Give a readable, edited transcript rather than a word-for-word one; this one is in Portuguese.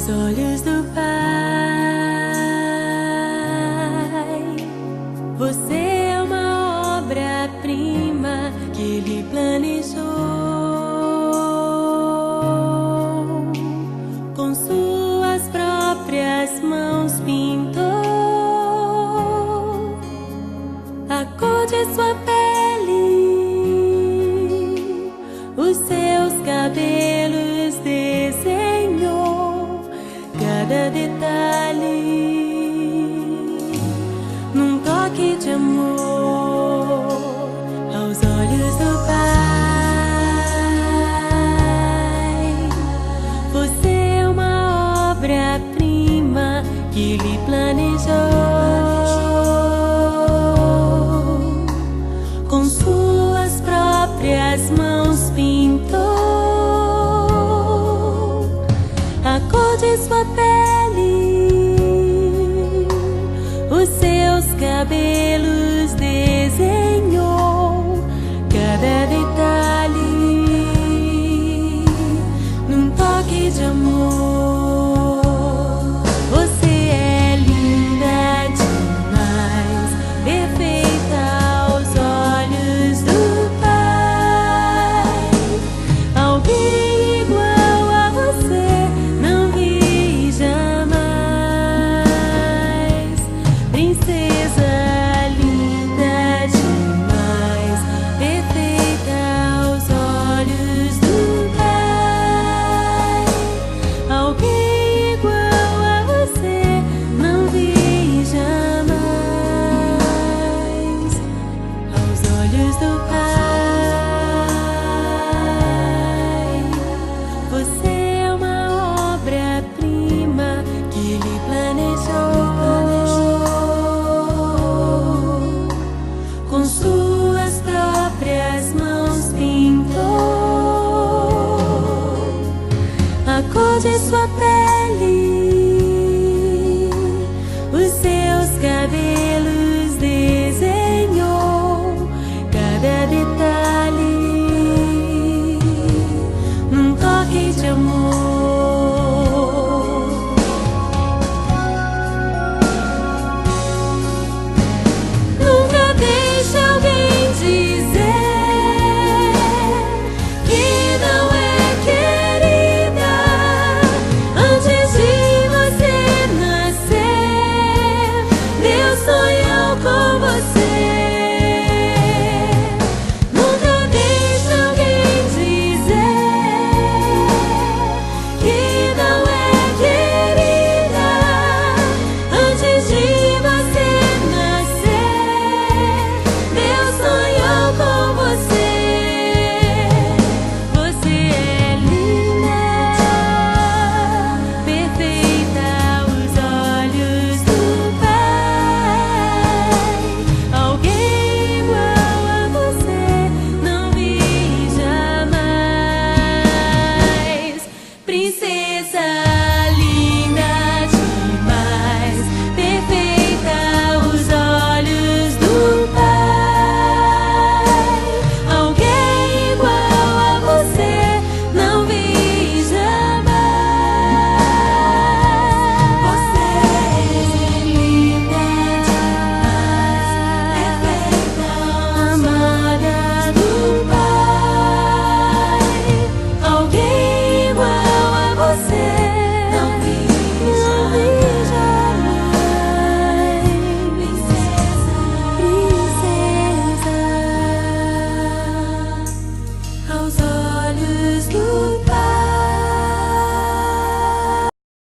Aos olhos do Pai, você é uma obra-prima que Ele planejou. Com suas próprias mãos pintou a cor de sua pele, os seus cabelos desenhou cada detalhe num toque de amor. Aos olhos do Pai, você é uma obra-prima que Ele planejou. Com suas próprias mãos pintou a cor de sua pele, os seus cabelos desenhou cada detalhe num toque de amor. Você é linda demais, perfeita aos olhos do Pai. Alguém igual a você não vi jamais. Princesa linda demais, perfeita aos olhos do Pai. Alguém igual a você não vi jamais. Aos olhos do Pai, você é uma obra-prima que Ele planejou. Com suas próprias mãos pintou a cor de sua pele, os seus cabelos